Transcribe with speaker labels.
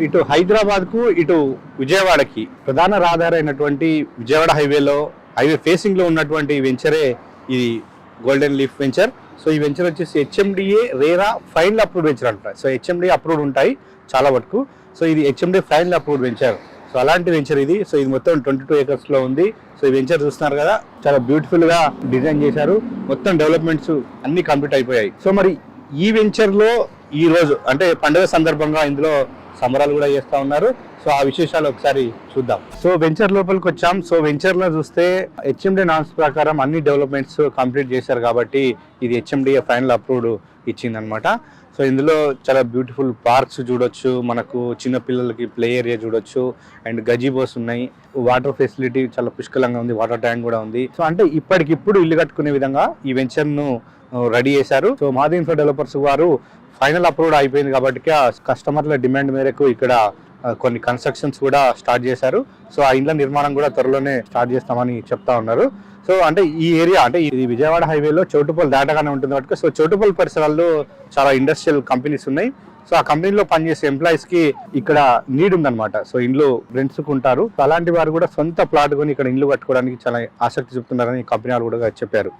Speaker 1: ఇటు హైదరాబాద్ కు ఇటు విజయవాడకి ప్రధాన రహదారి అయినటువంటి విజయవాడ హైవే ఫేసింగ్ లో ఉన్నటువంటి వెంచరే ఇది గోల్డెన్ లీఫ్ వెంచర్. సో ఈ వెంచర్ వచ్చేసి HMDA RERA final approved venture అంటారు. సో హెచ్ఎండిఏ అప్రూవ్డ్ ఉంటాయి చాలా వరకు. సో ఇది HMDA final approved venture. So అలాంటి వెంచర్ ఇది. సో ఇది మొత్తం 22 acres లో ఉంది. సో ఈ వెంచర్ చూస్తున్నారు కదా, చాలా బ్యూటిఫుల్ గా డిజైన్ చేశారు. మొత్తం డెవలప్మెంట్స్ అన్ని కంప్లీట్ అయిపోయాయి. సో మరి ఈ వెంచర్ లో ఈ రోజు అంటే పండుగ సందర్భంగా ఇందులో సంబరాలు కూడా చేస్తా ఉన్నారు. సో ఆ విశేషాలు ఒకసారి చూద్దాం. సో వెంచర్ లోపలికి వచ్చాం. సో వెంచర్ లో చూస్తే హెచ్ఎండిఏ నామ్స్ ప్రకారం అన్ని డెవలప్మెంట్స్ కంప్లీట్ చేశారు కాబట్టి ఇది హెచ్ఎండిఏ ఫైనల్ అప్రూవ్డ్ ఇచ్చింది అనమాట. సో ఇందులో చాలా బ్యూటిఫుల్ పార్క్స్ చూడొచ్చు, మనకు చిన్న పిల్లలకి ప్లే ఏరియా చూడొచ్చు, అండ్ గజీబోస్ ఉన్నాయి, వాటర్ ఫెసిలిటీ చాలా పుష్కలంగా ఉంది, వాటర్ ట్యాంక్ కూడా ఉంది. సో అంటే ఇప్పటికిప్పుడు ఇల్లు కట్టుకునే విధంగా ఈ వెంచర్ ను రెడీ చేశారు. సో మాది ఇన్ఫ్రా డెవలపర్స్ వారు ఫైనల్ అప్రూవ్డ్ అయిపోయింది కాబట్టి కస్టమర్ల డిమాండ్ మేరకు ఇక్కడ కొన్ని కన్స్ట్రక్షన్స్ కూడా స్టార్ట్ చేశారు. సో ఆ ఇండ్ల నిర్మాణం కూడా త్వరలోనే స్టార్ట్ చేస్తామని చెప్తా ఉన్నారు. సో అంటే ఈ ఏరియా అంటే ఇది విజయవాడ హైవేలో చౌటుపల్లి దాటగానే ఉంటుంది కాబట్టి సో చౌటుపల్లి పరిసరాల్లో చాలా ఇండస్ట్రియల్ కంపెనీస్ ఉన్నాయి. సో ఆ కంపెనీలో పనిచేసే ఎంప్లాయీస్ కి ఇక్కడ నీడ్ ఉందన్నమాట. సో ఇండ్లు రెంట్స్ ఉంటారు. అలాంటి వారు కూడా సొంత ప్లాట్ కొని ఇక్కడ ఇండ్లు కట్టుకోవడానికి చాలా ఆసక్తి చూపుతున్నారని కంపెనీ వాళ్ళు కూడా చెప్పారు.